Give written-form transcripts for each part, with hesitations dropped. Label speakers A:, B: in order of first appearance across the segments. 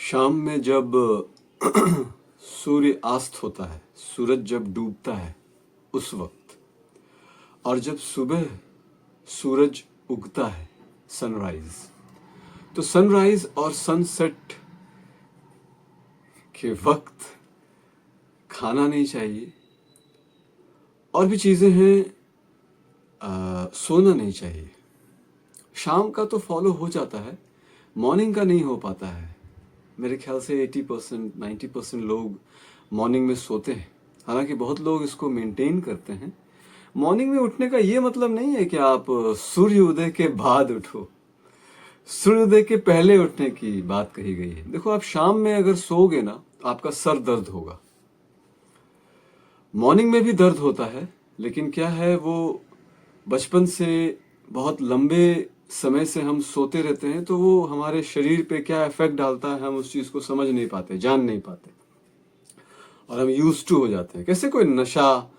A: शाम में जब सूर्य अस्त होता है, सूरज जब डूबता है उस वक्त, और जब सुबह सूरज उगता है, सनराइज, तो सनराइज और सनसेट के वक्त खाना नहीं चाहिए। और भी चीज़ें हैं, सोना नहीं चाहिए। शाम का तो फॉलो हो जाता है, मॉर्निंग का नहीं हो पाता है। मेरे ख्याल से 80% 90% लोग मॉर्निंग में सोते हैं। हालांकि बहुत लोग इसको मेंटेन करते हैं। मॉर्निंग में उठने का ये मतलब नहीं है कि आप सूर्य उदय के बाद उठो। सूर्योदय के पहले उठने की बात कही गई है। देखो, आप शाम में अगर सोओगे ना, आपका सर दर्द होगा। मॉर्निंग में भी दर्द होता है, लेकिन क्या है, वो बचपन से बहुत लंबे समय से हम सोते रहते हैं, तो वो हमारे शरीर पे क्या इफेक्ट डालता है हम उस चीज को समझ नहीं पाते, जान नहीं पाते, और हम यूज टू हो जाते हैं। कैसे कोई नशा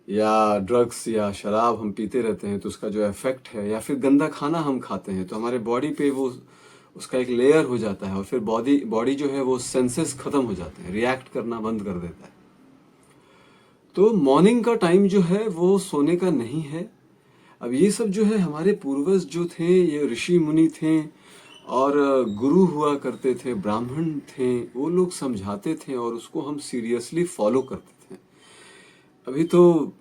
A: या ड्रग्स या शराब हम पीते रहते हैं, तो उसका जो इफेक्ट है, या फिर गंदा खाना हम खाते हैं, तो हमारे बॉडी पे वो उसका एक लेयर हो जाता है, और फिर बॉडी जो है वो सेंसेस खत्म हो जाते हैं, रिएक्ट करना बंद कर देता है। तो मॉर्निंग का टाइम जो है वो सोने का नहीं है। अब ये सब जो है, हमारे पूर्वज जो थे, ये ऋषि मुनि थे और गुरु हुआ करते थे, ब्राह्मण थे, वो लोग समझाते थे और उसको हम सीरियसली फॉलो करते थे। अभी तो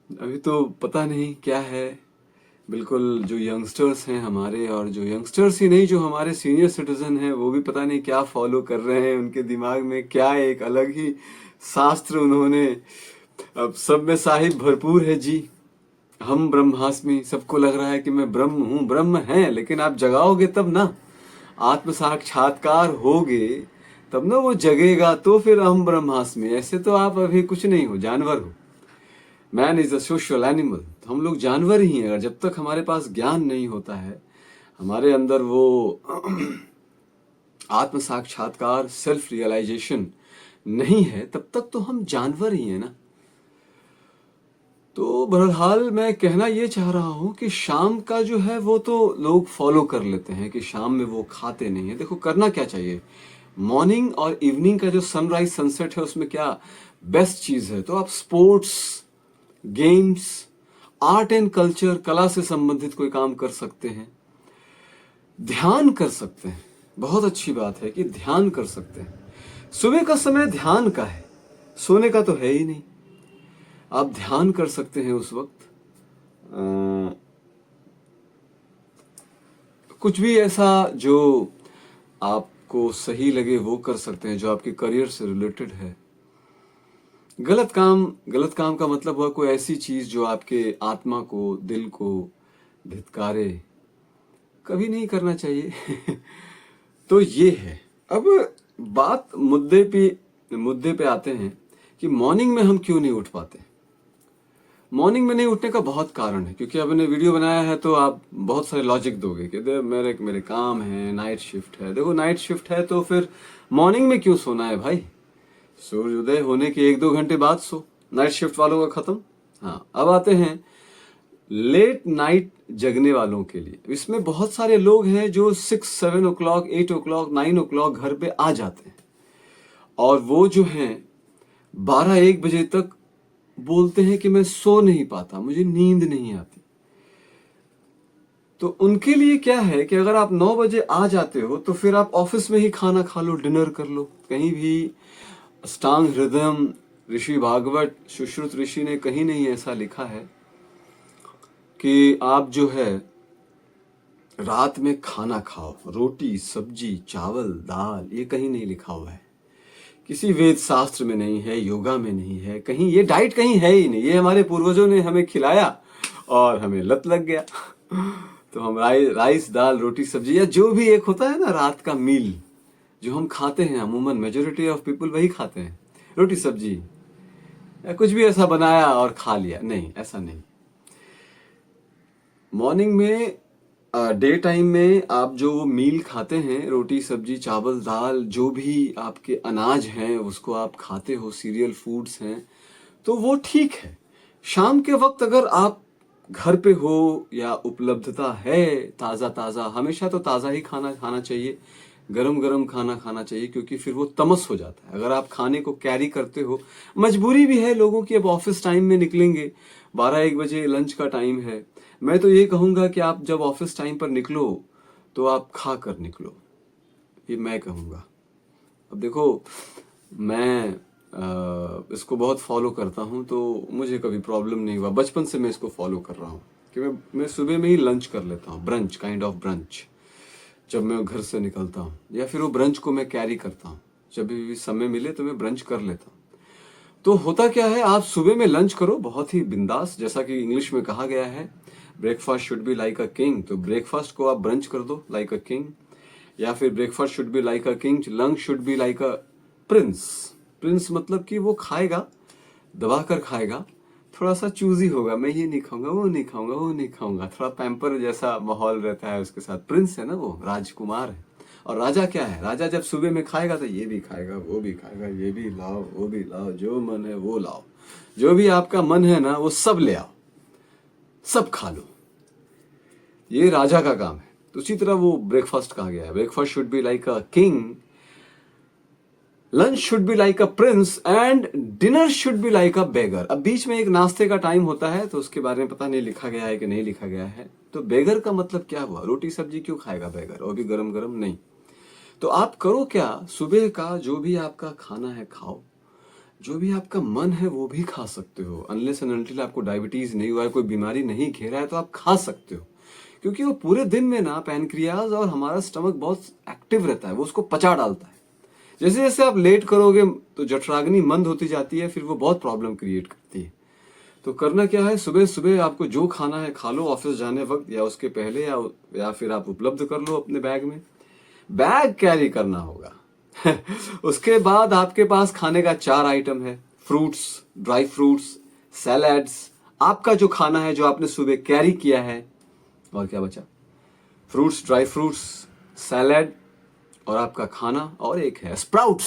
A: अभी तो पता नहीं क्या है। बिल्कुल जो यंगस्टर्स हैं हमारे, और जो यंगस्टर्स ही नहीं, जो हमारे सीनियर सिटीजन हैं, वो भी पता नहीं क्या फॉलो कर रहे हैं। उनके दिमाग में क्या एक अलग ही शास्त्र उन्होंने, अब सब में साहिब भरपूर है जी। हम ब्रह्मास्मि, सबको लग रहा है कि मैं ब्रह्म हूँ। ब्रह्म है, लेकिन आप जगाओगे तब ना, आत्म साक्षात्कार होगे तब ना वो जगेगा, तो फिर हम ब्रह्मास्मि। ऐसे तो आप अभी कुछ नहीं हो, जानवर हो। Man is a social animal. हम लोग जानवर ही हैं। अगर जब तक हमारे पास ज्ञान नहीं होता है, हमारे अंदर वो आत्म साक्षात्कार, सेल्फ रियलाइजेशन नहीं है, तब तक तो हम जानवर ही हैं ना। तो बहरहाल मैं कहना ये चाह रहा हूं कि शाम का जो है वो तो लोग फॉलो कर लेते हैं कि शाम में वो खाते नहीं है। देखो, करना क्या चाहिए, मॉर्निंग और इवनिंग का जो सनराइज सनसेट है, उसमें क्या बेस्ट चीज है, तो आप sports, games, art and culture, कला से संबंधित कोई काम कर सकते हैं, ध्यान कर सकते हैं। बहुत अच्छी बात है कि ध्यान कर सकते हैं। सुबह का समय ध्यान का है, सोने का तो है ही नहीं। आप ध्यान कर सकते हैं उस वक्त। कुछ भी ऐसा जो आपको सही लगे वो कर सकते हैं, जो आपके करियर से रिलेटेड है। गलत काम का मतलब हुआ कोई ऐसी चीज जो आपके आत्मा को, दिल को धिक्कारे, कभी नहीं करना चाहिए। तो ये है। अब बात मुद्दे पे आते हैं कि मॉर्निंग में हम क्यों नहीं उठ पाते। मॉर्निंग में नहीं उठने का बहुत कारण है, क्योंकि अब मैंने वीडियो बनाया है तो आप बहुत सारे लॉजिक दोगे कि मेरे काम है, नाइट शिफ्ट है। देखो, नाइट शिफ्ट है तो फिर मॉर्निंग में क्यों सोना है भाई। सूर्योदय होने के 1-2 घंटे बाद सो, नाइट शिफ्ट वालों का खत्म। हाँ, अब आते हैं लेट नाइट जगने वालों के लिए। इसमें बहुत सारे लोग हैं जो 6-7 ओ क्लॉक, 8 ओ क्लॉक, 9 ओ क्लॉक घर पे आ जाते हैं, और वो जो हैं 12-1 बजे तक बोलते हैं कि मैं सो नहीं पाता, मुझे नींद नहीं आती। तो उनके लिए क्या है कि अगर आप 9 बजे आ जाते हो तो फिर आप ऑफिस में ही खाना खा लो, डिनर कर लो। कहीं भी अष्टांग हृदयम, ऋषि भागवत, सुश्रुत ऋषि ने कहीं नहीं ऐसा लिखा है कि आप जो है रात में खाना खाओ, रोटी, सब्जी, चावल, दाल, ये कहीं नहीं लिखा हुआ है। किसी वेद शास्त्र में नहीं है, योगा में नहीं है, कहीं ये डाइट कहीं है ही नहीं। ये हमारे पूर्वजों ने हमें खिलाया और हमें लत लग गया। तो हम राइस, दाल, रोटी, सब्जी, या जो भी एक होता है ना रात का मील जो हम खाते हैं, अमूमन मेजोरिटी ऑफ पीपल वही खाते हैं, रोटी सब्जी, या कुछ भी ऐसा बनाया और खा लिया। नहीं, ऐसा नहीं। मॉर्निंग में, डे टाइम में आप जो मील खाते हैं, रोटी, सब्जी, चावल, दाल, जो भी आपके अनाज हैं उसको आप खाते हो, सीरियल फूड्स हैं, तो वो ठीक है। शाम के वक्त अगर आप घर पे हो या उपलब्धता है ताज़ा ताज़ा, हमेशा तो ताज़ा ही खाना खाना चाहिए, गरम गरम खाना खाना चाहिए, क्योंकि फिर वो तमस हो जाता है अगर आप खाने को कैरी करते हो। मजबूरी भी है लोगों की, अब ऑफिस टाइम में निकलेंगे, 12-1 बजे लंच का टाइम है। मैं तो ये कहूँगा कि आप जब ऑफिस टाइम पर निकलो तो आप खा कर निकलो, ये मैं कहूँगा। अब देखो, मैं इसको बहुत फॉलो करता हूँ, तो मुझे कभी प्रॉब्लम नहीं हुआ, बचपन से मैं इसको फॉलो कर रहा हूँ कि मैं सुबह में ही लंच कर लेता हूँ, ब्रंच, काइंड ऑफ ब्रंच, जब मैं घर से निकलता हूँ, या फिर वो ब्रंच को मैं कैरी करता हूँ, जब भी समय मिले तो मैं ब्रंच कर लेता हूँ। तो होता क्या है, आप सुबह में लंच करो बहुत ही बिंदास, जैसा कि इंग्लिश में कहा गया है, breakfast should be like a king, तो ब्रेकफास्ट को आप ब्रंच कर दो लाइक अ किंग, या फिर breakfast should be like a king, lunch should be like a Prince. Prince मतलब कि वो खाएगा, दबा कर खाएगा, थोड़ा सा चूजी होगा, मैं ये नहीं खाऊंगा, वो नहीं खाऊंगा, वो नहीं खाऊंगा, थोड़ा पैम्पर जैसा माहौल रहता है उसके साथ। प्रिंस है ना, वो राजकुमार है। और राजा क्या है, राजा जब सुबह में खाएगा तो ये भी खाएगा, वो भी खाएगा, ये भी लाओ, वो भी लाओ, जो मन है वो लाओ, जो भी आपका मन है ना वो सब ले आओ, सब खा लो, ये राजा का काम है। तो उसी तरह वो ब्रेकफास्ट कहा गया है, breakfast should be like a king, lunch should be like a prince, and dinner should be like a beggar. अब बीच में एक नाश्ते का टाइम होता है, तो उसके बारे में पता नहीं लिखा गया है कि नहीं लिखा गया है। तो बेगर का मतलब क्या हुआ, रोटी सब्जी क्यों खाएगा बेगर, और भी गरम गरम नहीं। तो आप करो क्या, सुबह का जो भी आपका खाना है खाओ, जो भी आपका मन है वो भी खा सकते हो, अनलेस एंड अनटिल आपको डायबिटीज नहीं हुआ है, कोई बीमारी नहीं घेरा है, तो आप खा सकते हो। क्योंकि वो पूरे दिन में ना पैनक्रियाज और हमारा स्टमक बहुत एक्टिव रहता है, वो उसको पचा डालता है। जैसे जैसे आप लेट करोगे तो जठराग्नि मंद होती जाती है, फिर वो बहुत प्रॉब्लम क्रिएट करती है। तो करना क्या है, सुबह सुबह आपको जो खाना है खा लो, ऑफिस जाने वक्त या उसके पहले, या फिर आप उपलब्ध कर लो अपने बैग में, बैग कैरी करना होगा। उसके बाद आपके पास खाने का 4 आइटम है, फ्रूट्स, ड्राई फ्रूट्स, सैलड्स, आपका जो खाना है जो आपने सुबह कैरी किया है। और क्या बचा, फ्रूट्स, ड्राई फ्रूट्स, सैलड, और आपका खाना, और एक है स्प्राउट्स।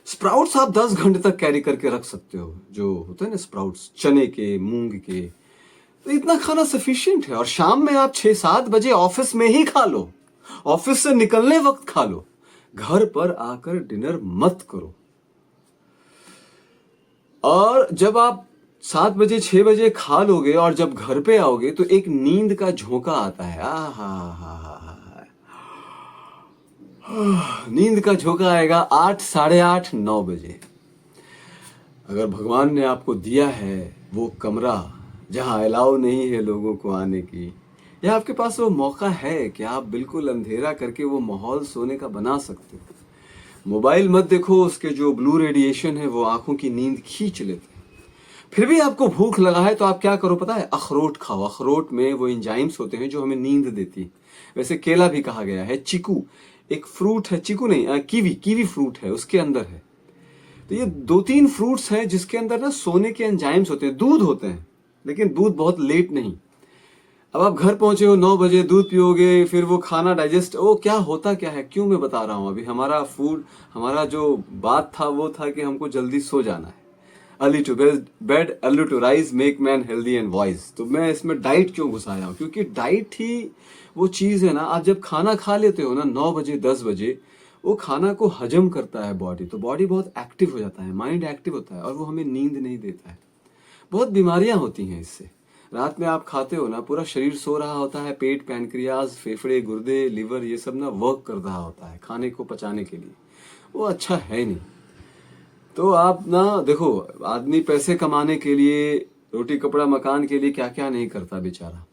A: स्प्राउट्स आप 10 घंटे तक कैरी करके रख सकते हो, जो होते हैं ना स्प्राउट्स, चने के, मूंग के। तो इतना खाना सफिशिएंट है। और शाम में आप 6-7 बजे ऑफिस में ही खा लो, ऑफिस से निकलने वक्त खा लो, घर पर आकर डिनर मत करो। और जब आप 7 बजे 6 बजे खा लोगे और जब घर पे आओगे तो एक नींद का झोंका आता है, आ हा हा हा, नींद का झोंका आएगा 8, साढ़े 8, 9 बजे। अगर भगवान ने आपको दिया है वो कमरा जहां अलाउ नहीं है लोगों को आने की, या आपके पास वो मौका है कि आप बिल्कुल अंधेरा करके वो माहौल सोने का बना सकते हो। मोबाइल मत देखो, उसके जो ब्लू रेडिएशन है वो आंखों की नींद खींच लेते हैं। फिर भी आपको भूख लगा है तो आप क्या करो पता है, अखरोट खाओ। अखरोट में वो एंजाइम्स होते हैं जो हमें नींद देती है। वैसे केला भी कहा गया है, चीकू एक फ्रूट है, चीकू नहीं, कीवी, कीवी फ्रूट है, उसके अंदर है। तो ये 2-3 फ्रूट्स हैं जिसके अंदर ना सोने के एंजाइम्स होते हैं। दूध होते हैं, लेकिन दूध बहुत लेट नहीं। अब आप घर पहुंचे हो 9 बजे, दूध पियोगे, फिर वो खाना डाइजेस्ट, वो क्या होता क्या है, क्यों मैं बता रहा हूं अभी। हमारा फूड, हमारा जो बात था वो था कि हमको जल्दी सो जाना है, early to bed early to rise make man healthy and wise. तो मैं इसमें डाइट क्यों घुसाया हूं, क्योंकि डाइट ही वो चीज है ना, आप जब खाना खा लेते हो ना 9 बजे 10 बजे, वो खाना को हजम करता है बॉडी, तो बॉडी बहुत एक्टिव हो जाता है, माइंड एक्टिव होता है, और वो हमें नींद नहीं देता है। बहुत बीमारियां होती हैं इससे। रात में आप खाते हो ना, पूरा शरीर सो रहा होता है, पेट, पैनक्रियाज, फेफड़े, गुर्दे, लिवर, ये सब ना वर्क कर रहा होता है खाने को पचाने के लिए, वो अच्छा है नहीं। तो आप ना देखो, आदमी पैसे कमाने के लिए, रोटी कपड़ा मकान के लिए क्या क्या नहीं करता बेचारा,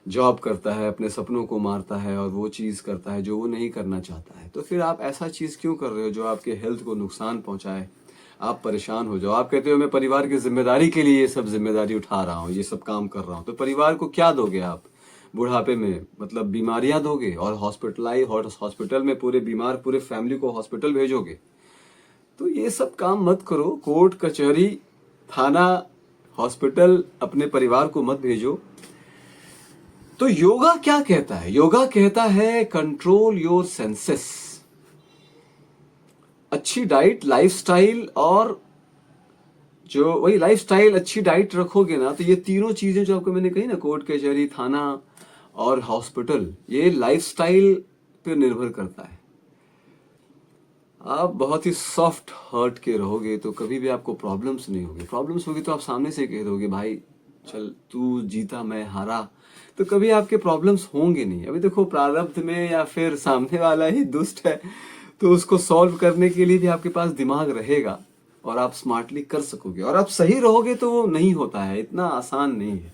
A: जॉब करता है, अपने सपनों को मारता है, और वो चीज करता है जो वो नहीं करना चाहता है। तो फिर आप ऐसा चीज क्यों कर रहे हो जो आपके हेल्थ को नुकसान पहुंचाए, आप परेशान हो जाओ। आप कहते हो मैं परिवार की जिम्मेदारी के लिए ये सब जिम्मेदारी उठा रहा हूँ, ये सब काम कर रहा हूँ, तो परिवार को क्या दोगे आप बुढ़ापे में, मतलब बीमारियां दोगे, और हॉस्पिटल में पूरे बीमार पूरे फैमिली को हॉस्पिटल भेजोगे। तो ये सब काम मत करो, कोर्ट कचहरी थाना हॉस्पिटल अपने परिवार को मत भेजो। तो योगा क्या कहता है, योगा कहता है कंट्रोल योर सेंसेस। अच्छी डाइट, लाइफस्टाइल, और जो वही लाइफस्टाइल, अच्छी डाइट रखोगे ना, तो ये तीनों चीजें जो आपको मैंने कही ना, कोर्ट कचहरी, थाना और हॉस्पिटल, ये लाइफस्टाइल पे निर्भर करता है। आप बहुत ही सॉफ्ट हार्ट के रहोगे तो कभी भी आपको प्रॉब्लम्स नहीं होगी। प्रॉब्लम्स होगी तो आप सामने से कह दोगे भाई चल तू जीता मैं हारा, तो कभी आपके प्रॉब्लम्स होंगे नहीं। अभी देखो प्रारब्ध में या फिर सामने वाला ही दुष्ट है तो उसको सॉल्व करने के लिए भी आपके पास दिमाग रहेगा और आप स्मार्टली कर सकोगे, और आप सही रहोगे तो वो नहीं होता है, इतना आसान नहीं है।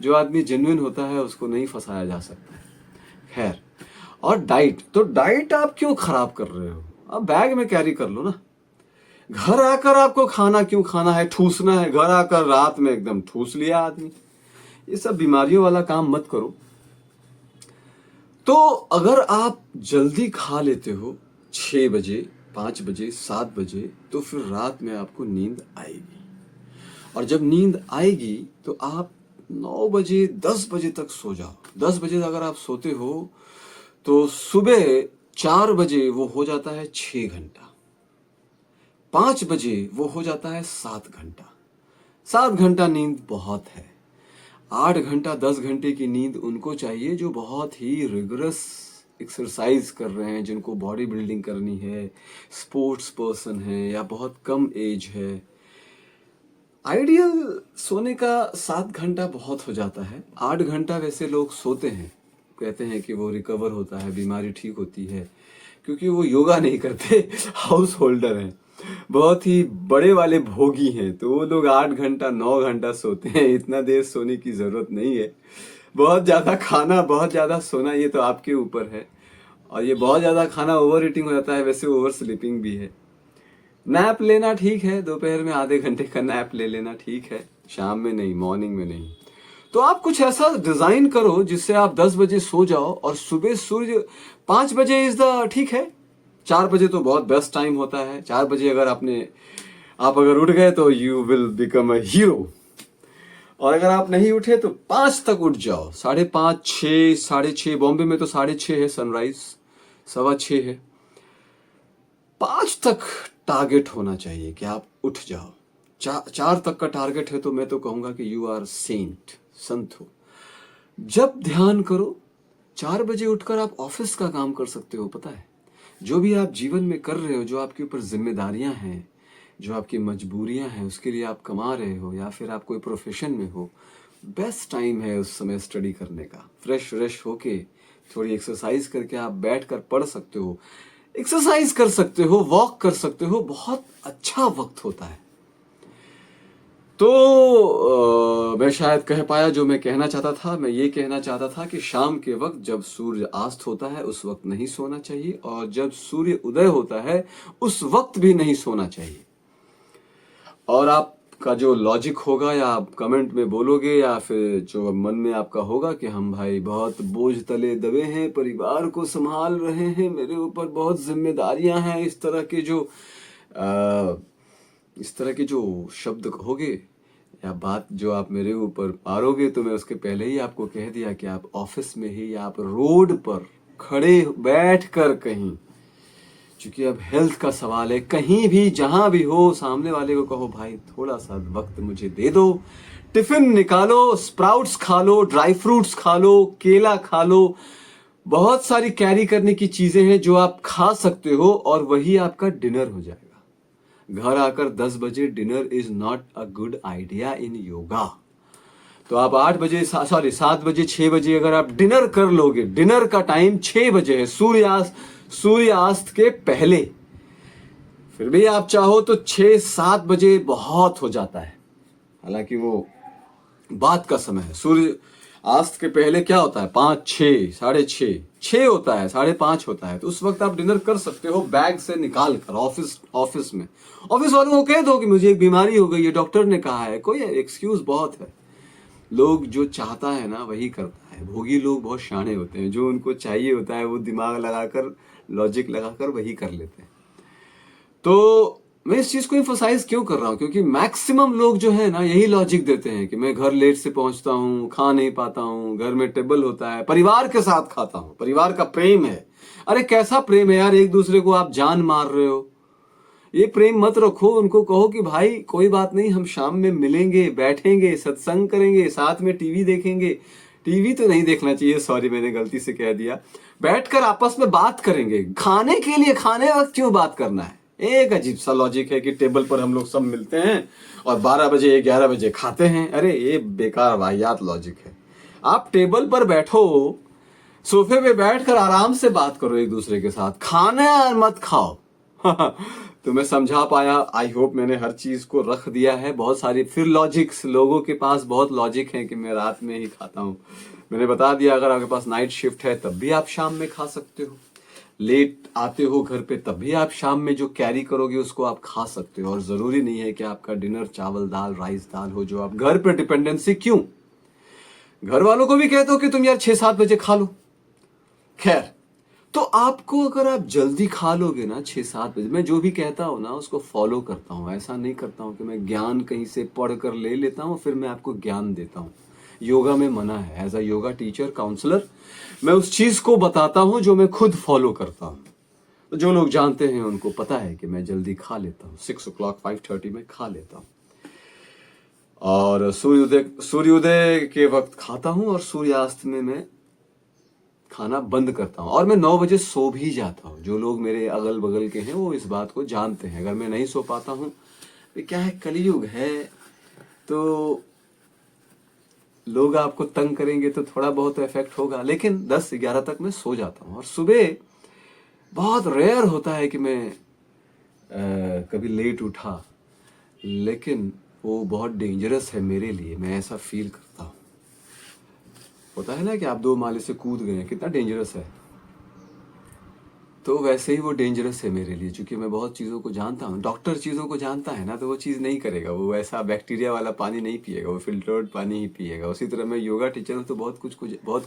A: जो आदमी जेन्युइन होता है उसको नहीं फंसाया जा सकता है। खैर, और डाइट, तो डाइट आप क्यों खराब कर रहे हो? आप बैग में कैरी कर लो ना। घर आकर आपको खाना क्यों खाना है, ठूसना है? घर आकर रात में एकदम ठूस लिया आदमी। ये सब बीमारियों वाला काम मत करो। तो अगर आप जल्दी खा लेते हो 6 बजे, 5 बजे, 7 बजे, तो फिर रात में आपको नींद आएगी, और जब नींद आएगी तो आप 9 बजे, 10 बजे तक सो जाओ। 10 बजे अगर आप सोते हो तो सुबह 4 बजे वो हो जाता है 6 घंटा, 5 बजे वो हो जाता है 7 घंटा। 7 घंटा नींद बहुत है। 8 घंटा, 10 घंटे की नींद उनको चाहिए जो बहुत ही रिगरस एक्सरसाइज कर रहे हैं, जिनको बॉडी बिल्डिंग करनी है, स्पोर्ट्स पर्सन है, या बहुत कम एज है। आइडियल सोने का 7 घंटा बहुत हो जाता है। 8 घंटा वैसे लोग सोते हैं, कहते हैं कि वो रिकवर होता है, बीमारी ठीक होती है, क्योंकि वो योगा नहीं करते, हाउस होल्डर हैं, बहुत ही बड़े वाले भोगी हैं, तो वो लोग 8 घंटा 9 घंटा सोते हैं। इतना देर सोने की जरूरत नहीं है। बहुत ज्यादा खाना, बहुत ज्यादा सोना, ये तो आपके ऊपर है। और ये बहुत ज्यादा खाना ओवर ईटिंग हो जाता है, वैसे ओवर स्लीपिंग भी है। नैप लेना ठीक है, दोपहर में आधे घंटे का नैप ले लेना ठीक है, शाम में नहीं, मॉर्निंग में नहीं। तो आप कुछ ऐसा डिजाइन करो जिससे आप 10 बजे सो जाओ और सुबह सूर्य 5 बजे इज द ठीक है। 4 बजे तो बहुत बेस्ट टाइम होता है। 4 बजे अगर आप अगर उठ गए तो you will become a hero, और अगर आप नहीं उठे तो 5 तक उठ जाओ। 5:30, 6, 6:30, बॉम्बे में तो 6:30 है सनराइज, 6:15 है। 5 तक टारगेट होना चाहिए कि आप उठ जाओ। 4 तक का टारगेट है तो मैं तो कहूंगा कि यू आर सेंट, संत हो। जब ध्यान करो 4 बजे उठकर आप ऑफिस का काम कर सकते हो। पता है, जो भी आप जीवन में कर रहे हो, जो आपके ऊपर जिम्मेदारियां हैं, जो आपकी मजबूरियां हैं, उसके लिए आप कमा रहे हो, या फिर आप कोई प्रोफेशन में हो, बेस्ट टाइम है उस समय स्टडी करने का। फ्रेश होके थोड़ी एक्सरसाइज करके आप बैठ कर पढ़ सकते हो, एक्सरसाइज कर सकते हो, वॉक कर सकते हो, बहुत अच्छा वक्त होता है। तो मैं शायद कह पाया जो मैं कहना चाहता था। मैं ये कहना चाहता था कि शाम के वक्त जब सूर्य अस्त होता है उस वक्त नहीं सोना चाहिए, और जब सूर्य उदय होता है उस वक्त भी नहीं सोना चाहिए। और आपका जो लॉजिक होगा, या आप कमेंट में बोलोगे, या फिर जो मन में आपका होगा कि हम भाई बहुत बोझ तले दबे हैं, परिवार को संभाल रहे हैं, मेरे ऊपर बहुत जिम्मेदारियां हैं, इस तरह के जो शब्द कहोगे या बात जो आप मेरे ऊपर मारोगे, तो मैं उसके पहले ही आपको कह दिया कि आप ऑफिस में ही, या आप रोड पर खड़े बैठ कर कहीं, क्योंकि अब हेल्थ का सवाल है, कहीं भी जहां भी हो, सामने वाले को कहो भाई थोड़ा सा वक्त मुझे दे दो, टिफिन निकालो, स्प्राउट्स खा लो, ड्राई फ्रूट्स खा लो, केला खा लो, बहुत सारी कैरी करने की चीजें हैं जो आप खा सकते हो, और वही आपका डिनर हो जाएगा। घर आकर 10 बजे dinner is not a good idea in yoga. तो आप 8 बजे, 7 बजे, 6 बजे अगर आप डिनर कर लोगे, डिनर का टाइम 6 बजे है, सूर्यास्त के पहले। फिर भी आप चाहो तो 6-7 बजे बहुत हो जाता है, हालांकि वो बात का समय है। सूर्य अस्त के पहले क्या होता है? 5, 6, 6:30 होता है, 5:30 होता है। तो उस वक्त आप डिनर कर सकते हो बैग से निकाल कर। ऑफिस में ऑफिस वालों को कह दो कि मुझे एक बीमारी हो गई है, डॉक्टर ने कहा है। कोई एक्सक्यूज बहुत है। लोग जो चाहता है ना वही करता है। भोगी लोग बहुत शाणे होते हैं, जो उनको चाहिए होता है वो दिमाग लगाकर, लॉजिक लगाकर वही कर लेते हैं। तो मैं इस चीज को इम्फोसाइज क्यों कर रहा हूं? क्योंकि मैक्सिमम लोग जो है ना यही लॉजिक देते हैं कि मैं घर लेट से पहुंचता हूं, खा नहीं पाता हूं, घर में टेबल होता है, परिवार के साथ खाता हूं, परिवार का प्रेम है। अरे कैसा प्रेम है यार, एक दूसरे को आप जान मार रहे हो, ये प्रेम मत रखो, उनको कहो कि भाई कोई बात नहीं, हम शाम में मिलेंगे, बैठेंगे, सत्संग करेंगे, साथ में टीवी देखेंगे। टीवी तो नहीं देखना चाहिए, सॉरी मैंने गलती से कह दिया। बैठकर आपस में बात करेंगे। खाने के लिए खाने वक्त क्यों बात करना है? एक अजीब सा लॉजिक है कि टेबल पर हम लोग सब मिलते हैं और 12 बजे 11 बजे खाते हैं। अरे ये बेकार वाहियात लॉजिक है। आप टेबल पर बैठो, सोफे पे बैठकर आराम से बात करो एक दूसरे के साथ, खाना मत खाओ। तो मैं समझा पाया, आई होप मैंने हर चीज को रख दिया है। बहुत सारी फिर लॉजिक्स, लोगों के पास बहुत लॉजिक है कि मैं रात में ही खाता हूँ। मैंने बता दिया, अगर आपके पास नाइट शिफ्ट है तब भी आप शाम में खा सकते हो, लेट आते हो घर पे तब भी आप शाम में जो कैरी करोगे उसको आप खा सकते हो। और जरूरी नहीं है कि आपका डिनर चावल दाल राइस दाल हो। जो आप घर पे डिपेंडेंसी क्यों, घर वालों को भी कहते हो कि तुम यार 6-7 बजे खा लो। खैर, तो आपको अगर आप जल्दी खा लोगे ना 6-7 बजे, मैं जो भी कहता हूं ना उसको फॉलो करता हूं। ऐसा नहीं करता हूं कि मैं ज्ञान कहीं से पढ़ कर ले लेता हूं फिर मैं आपको ज्ञान देता हूं। योगा में मना है। As a yoga teacher counselor मैं उस चीज को बताता हूं जो मैं खुद फॉलो करता हूं। तो जो लोग जानते हैं उनको पता है कि मैं जल्दी खा लेता हूँ, 6 o'clock 5:30 में खा लेता हूँ। और सूर्योदय के वक्त खाता हूँ और सूर्यास्त में मैं खाना बंद करता हूँ। और मैं 9 बजे सो भी जाता हूँ। जो लोग मेरे अगल बगल के हैं वो इस बात को जानते हैं। अगर मैं नहीं सो पाता हूँ, क्या है, कलयुग है, तो लोग आपको तंग करेंगे तो थोड़ा बहुत इफेक्ट होगा, लेकिन 10-11 तक मैं सो जाता हूँ। और सुबह बहुत रेयर होता है कि मैं कभी लेट उठा, लेकिन वो बहुत डेंजरस है मेरे लिए, मैं ऐसा फील करता हूँ। होता है ना कि आप 2 माले से कूद गए, कितना डेंजरस है। तो वैसे ही वो डेंजरस है मेरे लिए, क्योंकि मैं बहुत चीज़ों को जानता हूँ। डॉक्टर चीज़ों को जानता है ना, तो वो चीज़ नहीं करेगा, वो ऐसा बैक्टीरिया वाला पानी नहीं पिएगा, वो फिल्टर्ड पानी ही पिएगा। उसी तरह मैं योगा टीचर हूँ तो बहुत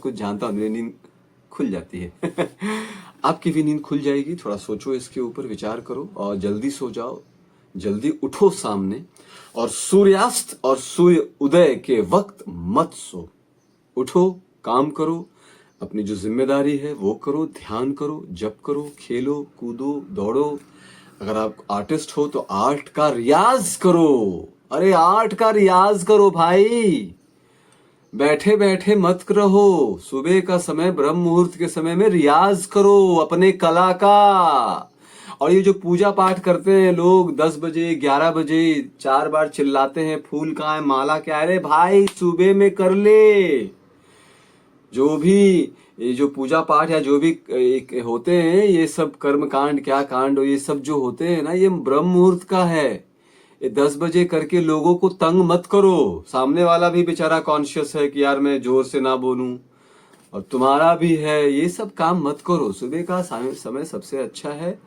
A: कुछ जानता हूँ, मेरी नींद खुल जाती है। आपकी भी नींद खुल जाएगी। थोड़ा सोचो, इसके ऊपर विचार करो और जल्दी सो जाओ, जल्दी उठो सामने। और सूर्यास्त और सूर्य उदय के वक्त मत सो। उठो, काम करो, अपनी जो जिम्मेदारी है वो करो, ध्यान करो, जप करो, खेलो कूदो दौड़ो। अगर आप आर्टिस्ट हो तो आर्ट का रियाज करो। अरे आर्ट का रियाज करो भाई, बैठे बैठे मत रहो। सुबह का समय, ब्रह्म मुहूर्त के समय में रियाज करो अपने कला का। और ये जो पूजा पाठ करते हैं लोग 10 बजे 11 बजे 4 बार चिल्लाते हैं, फूल कहाँ है, माला क्या है, अरे भाई सुबह में कर ले। जो भी ये जो पूजा पाठ या जो भी एक होते हैं, ये सब कर्म कांड क्या कांड, ये सब जो होते हैं ना, ये ब्रह्म मुहूर्त का है। ये 10 बजे करके लोगों को तंग मत करो। सामने वाला भी बेचारा कॉन्शियस है कि यार मैं जोर से ना बोलूं, और तुम्हारा भी है। ये सब काम मत करो। सुबह का समय सबसे अच्छा है।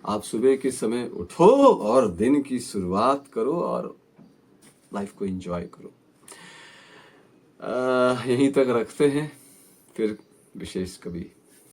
A: आप सुबह के समय उठो और दिन की शुरुआत करो और लाइफ को एंजॉय करो। यहीं तक रखते हैं, फिर विशेष कभी